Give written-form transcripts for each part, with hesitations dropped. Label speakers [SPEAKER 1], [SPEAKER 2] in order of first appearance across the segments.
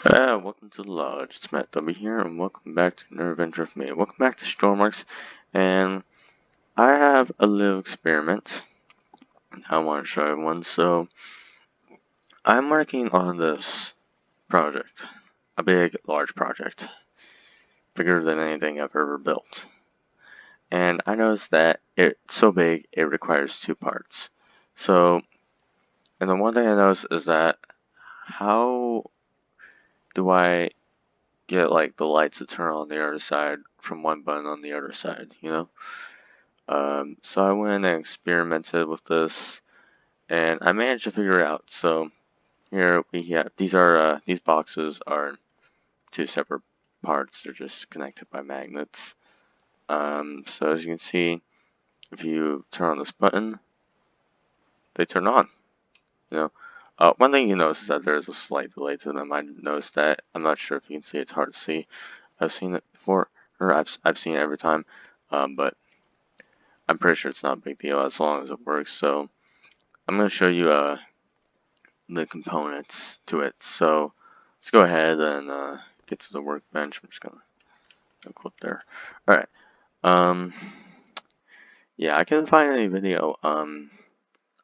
[SPEAKER 1] Welcome to the Lodge. It's Matt W here, and welcome back to another adventure of me. Welcome back to Stormworks, and I have a little experiment I want to show everyone. So, I'm working on this project, a big, large project, bigger than anything I've ever built. And I noticed that it's so big, it requires two parts. So, and the one thing I noticed is that how do I get like the lights to turn on the other side from one button on the other side, you know? So I went and experimented with this, and I managed to figure it out. So here we have these boxes are two separate parts. They're just connected by magnets. So as you can see, if you turn on this button, they turn on. You know, one thing you notice is that there's a slight delay to them. I noticed that. I'm not sure if you can see. It's hard to see. I've seen it before, or I've seen it every time, but I'm pretty sure it's not a big deal as long as it works. So I'm going to show you the components to it. So let's go ahead and get to the workbench. I'm just going to click there. Alright. Um, yeah, I couldn't find any video on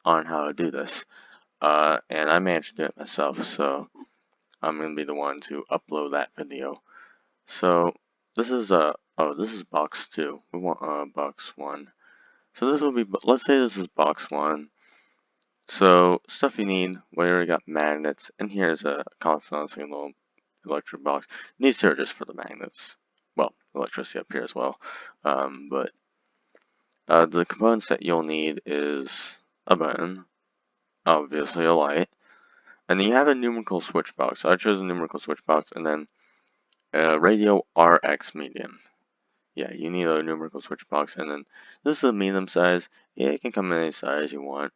[SPEAKER 1] how to do this. And I managed to do it myself, so I'm going to be the one to upload that video. So this is this is box 2. We want box 1. So this will be, let's say this is box 1. So stuff you need, we already got magnets, and here's a constant little electric box. These two are just for the magnets. Well, electricity up here as well. But the components that you'll need is a button, obviously a light, and then you have a numerical switch box. So I chose a numerical switch box, and then a radio RX medium. Yeah, you need a numerical switch box, and then this is a medium size. Yeah, it can come in any size you want.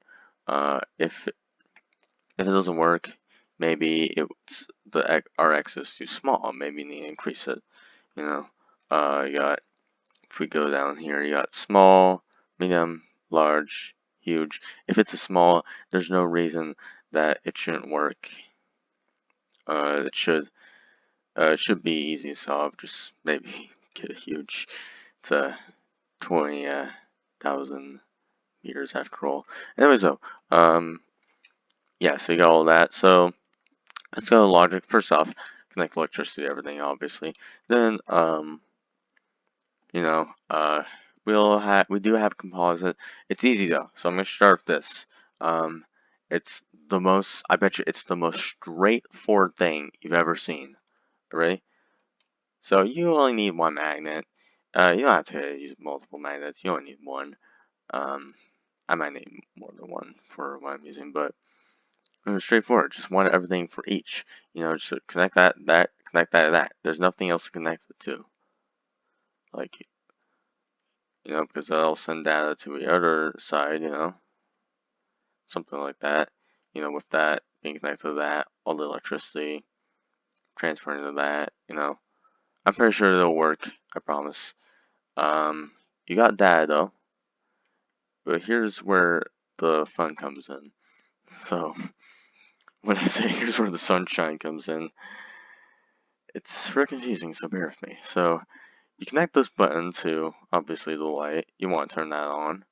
[SPEAKER 1] If it doesn't work, maybe it's the RX is too small. Maybe you need to increase it. You know, you got, if we go down here, you got small, medium, large, huge. If it's a small, there's no reason that it shouldn't work. It should be easy to solve. Just maybe get a huge. It's a 20,000 meters after all. Anyway, so yeah, so you got all that. So let's go to logic. First off, connect electricity to everything, obviously. Then you know, we do have composite. It's easy though, so I'm gonna start with this. It's the most, I bet you it's the most straightforward thing you've ever seen. Ready? So you only need one magnet. You don't have to use multiple magnets. You only need one. Um, I might need more than one for what I'm using, but straightforward. Just want everything for each. You know, just connect that, connect that, that. There's nothing else to connect it to. Like, you know, because that'll send data to the other side, you know, something like that. You know, with that being connected to that, all the electricity transferring to that, you know. I'm pretty sure it'll work, I promise. You got data though, but here's where the fun comes in. So, when I say here's where the sunshine comes in, it's very confusing, so bear with me. So, you connect this button to, obviously, the light. You want to turn that on.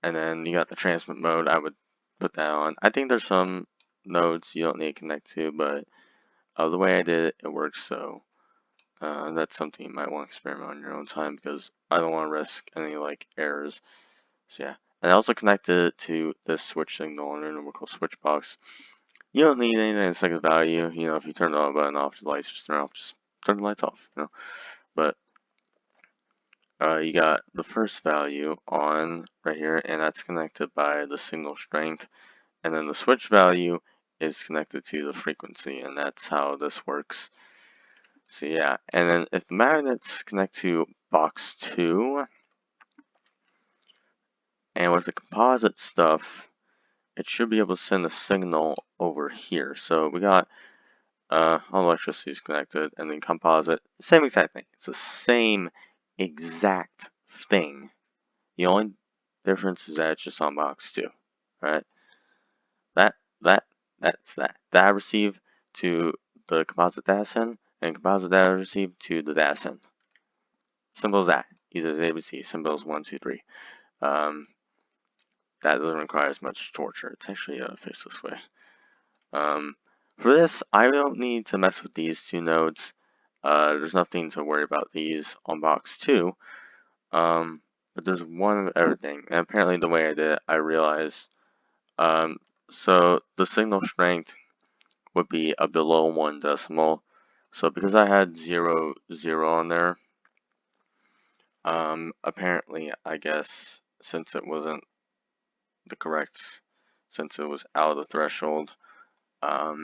[SPEAKER 1] And then you got the transmit mode. I would put that on. I think there's some nodes you don't need to connect to, but the way I did it, it works. So that's something you might want to experiment on your own time because I don't want to risk any like errors. So yeah. And I also connected it to this switch signal in a numerical switch box. You don't need anything in second value. You know, if you turn the on button off, the lights just turn off. Just turn the lights off. You know, but you got the first value on right here, and that's connected by the signal strength. And then the switch value is connected to the frequency, and that's how this works. So yeah, and then if the magnets connect to box 2, and with the composite stuff, it should be able to send a signal over here. So we got all electricity is connected, and then composite, same exact thing. It's the same exact thing. The only difference is that it's just on box 2, right? That that's that. That I receive to the composite data send and composite data receive to the data send. Simple as that. Use as ABC. Simple as 1, 2, 3. That doesn't require as much torture. It's actually fixed this way. For this, I don't need to mess with these two nodes. There's nothing to worry about these on box 2. But there's one of everything. And apparently the way I did it, I realized. So the signal strength would be a below 1 decimal. So because I had 0, 0 on there, apparently, I guess, since it wasn't the correct, since it was out of the threshold, I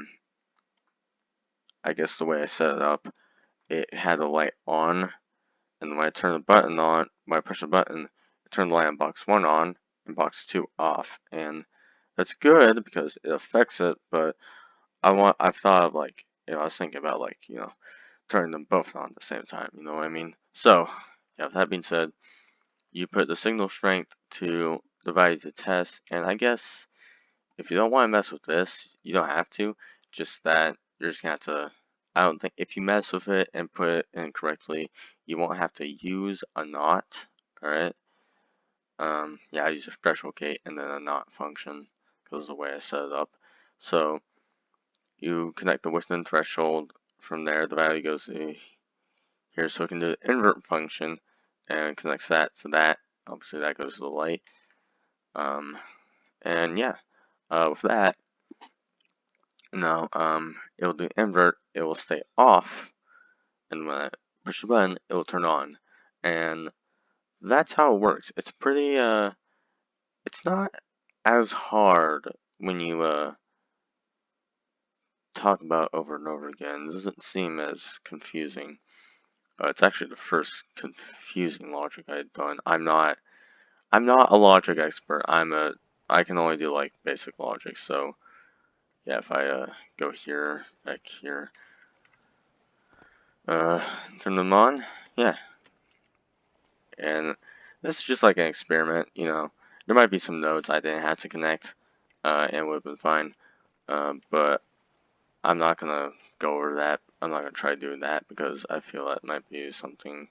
[SPEAKER 1] guess the way I set it up, it had the light on, and when I turn the button on, when I push the button, it turned the light on box 1 on, and box 2 off, and that's good because it affects it, but I've thought of like, I was thinking about like, turning them both on at the same time, you know what I mean? So, yeah, with that being said, you put the signal strength to the value to test, and I guess if you don't want to mess with this, you don't have to, just that you're just going to have to, I don't think, if you mess with it and put it in correctly, you won't have to use a not, alright? Yeah, I use a threshold gate and then a not function, because of the way I set it up. So, you connect the within threshold, from there the value goes to here, so we can do the invert function, and connects that to that, obviously that goes to the light, and yeah, with that, now, it'll do invert, it will stay off, and when I push the button, it will turn on. And that's how it works. It's pretty, it's not as hard when you, talk about it over and over again. It doesn't seem as confusing. It's actually the first confusing logic I've done. I'm not a logic expert. I can only do, like, basic logic, so, yeah, if I, go here, back here, turn them on, yeah. And this is just like an experiment, there might be some nodes I didn't have to connect, and it would have been fine, but I'm not gonna go over that. I'm not gonna try doing that because I feel that might be something,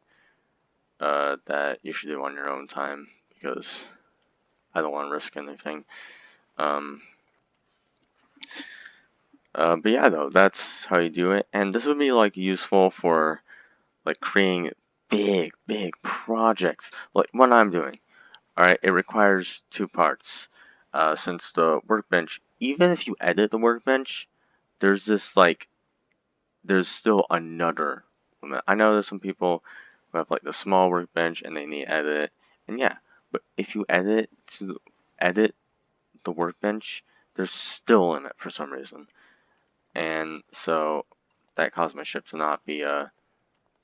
[SPEAKER 1] that you should do on your own time, because I don't want to risk anything. But yeah, though, that's how you do it, and this would be, like, useful for, like, creating big projects, like what I'm doing. Alright, it requires 2 parts. Since the workbench, even if you edit the workbench, there's this, like, there's still another limit. I know there's some people who have, like, the small workbench and they need to edit it, and yeah, but if you edit the workbench, there's still a limit for some reason. And so that caused my ship to not be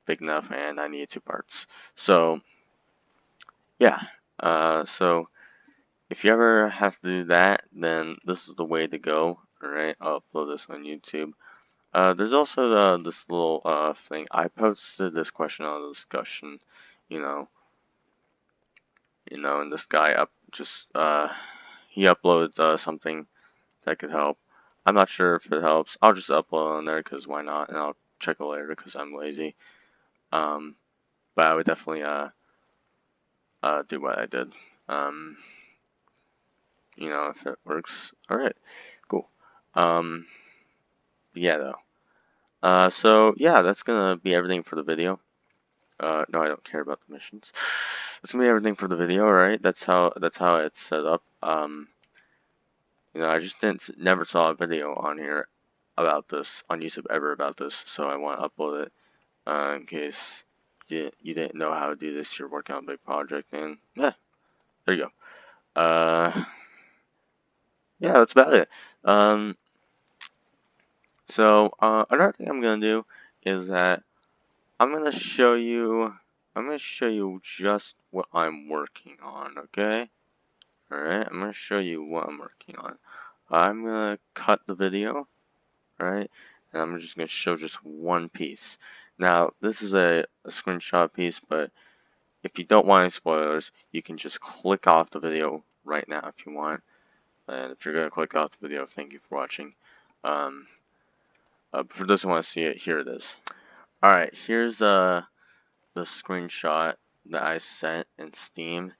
[SPEAKER 1] big enough, and I needed 2 parts. So yeah, so if you ever have to do that, then this is the way to go. Alright, I'll upload this on YouTube. There's also this little thing. I posted this question on the discussion, you know, and this guy he uploaded something that could help. I'm not sure if it helps. I'll just upload on there because why not, and I'll check it later because I'm lazy. But I would definitely do what I did. If it works. Alright, cool. Yeah, though. So yeah, that's gonna be everything for the video. No, I don't care about the missions. That's gonna be everything for the video, alright? That's how it's set up. I just never saw a video on here about this on YouTube ever about this, so I want to upload it in case you didn't know how to do this. You're working on a big project, and yeah, there you go. Yeah, that's about it. So another thing I'm gonna do is that I'm gonna show you just what I'm working on, okay? Alright, I'm gonna show you what I'm working on. I'm gonna cut the video, alright? And I'm just gonna show just one piece. Now, this is a screenshot piece, but if you don't want any spoilers, you can just click off the video right now if you want. And if you're gonna click off the video, thank you for watching. For those who want to see it, here it is. Alright, here's the screenshot that I sent in Steam.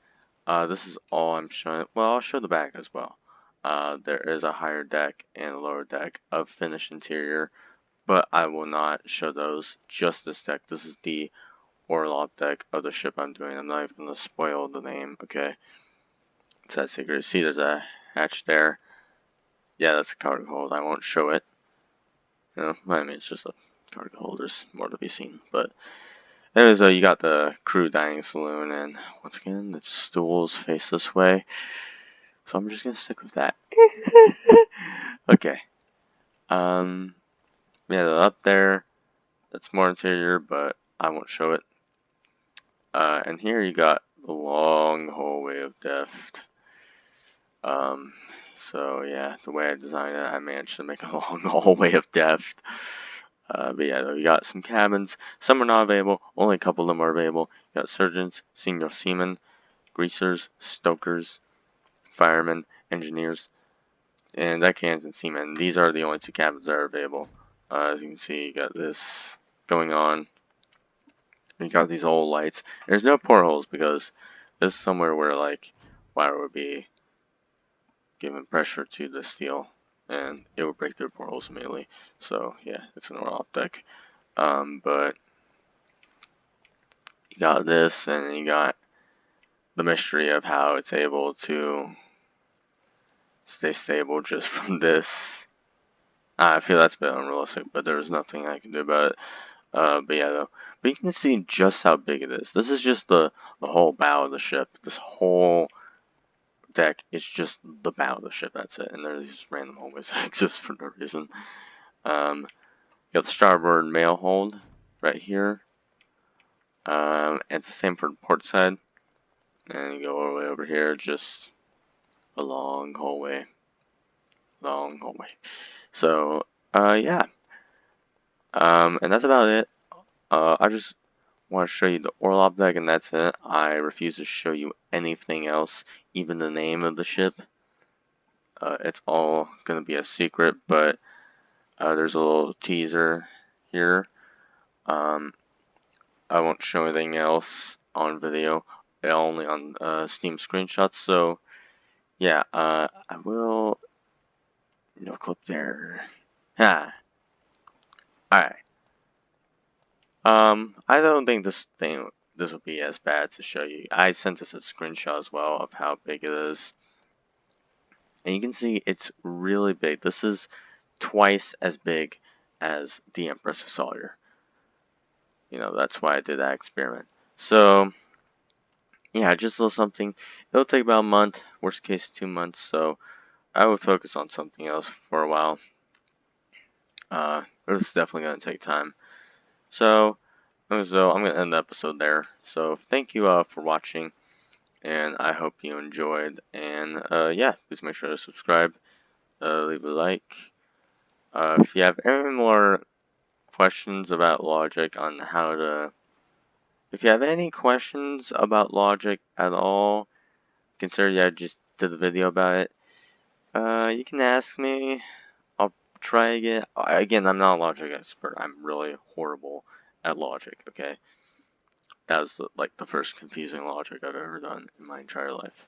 [SPEAKER 1] This is all I'm showing. Well, I'll show the back as well. There is a higher deck and a lower deck of finished interior, but I will not show those. Just this deck. This is the Orlov deck of the ship I'm doing. I'm not even going to spoil the name, okay? It's that secret. See, there's a hatch there. Yeah, that's a cargo hold. I won't show it. You know, I mean, it's just a cargo hold. There's more to be seen. But anyways, you got the crew dining saloon, and once again, the stools face this way. So I'm just going to stick with that. Okay. Yeah, up there, that's more interior, but I won't show it. And here you got the long hallway of death. So yeah, the way I designed it, I managed to make a long hallway of death. But yeah, you got some cabins. Some are not available. Only a couple of them are available. You got surgeons, senior seamen, greasers, stokers, firemen, engineers, and deckhands and seamen. These are the only two cabins that are available. As you can see, you got this going on. You got these old lights. There's no portholes because this is somewhere where like wire would be given pressure to the steel and it would break through portholes immediately. So yeah, it's an oil deck. But you got this, and you got the mystery of how it's able to stay stable just from this. I feel that's a bit unrealistic, but there's nothing I can do about it. But yeah, though. But you can see just how big it is. This is just the whole bow of the ship. This whole deck is just the bow of the ship. That's it. And there's these random hallways that exist for no reason. You got the starboard mail hold right here. And it's the same for the port side. And you go all the way over here, just a long hallway. Long hallway. So, yeah. And that's about it. I just want to show you the Orlov deck, and that's it. I refuse to show you anything else, even the name of the ship. It's all going to be a secret, but there's a little teaser here. I won't show anything else on video, only on Steam screenshots. So, yeah, I will. No clip there. Ah, alright. I don't think this will be as bad to show you. I sent this a screenshot as well of how big it is. And you can see it's really big. This is twice as big as the Empress of Sawyer. You know, that's why I did that experiment. So, yeah, just a little something. It'll take about a month, worst case 2 months, so I would focus on something else for a while. But it's definitely going to take time. So, I'm going to end the episode there. So, thank you for watching, and I hope you enjoyed. And, yeah, please make sure to subscribe, leave a like. If you have any more questions about logic on how to... If you have any questions about logic at all, consider I just did a video about it. You can ask me. I'll try again. Again, I'm not a logic expert. I'm really horrible at logic, okay? That was like the first confusing logic I've ever done in my entire life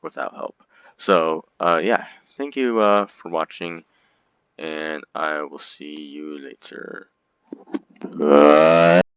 [SPEAKER 1] without help. So, yeah, thank you for watching, and I will see you later.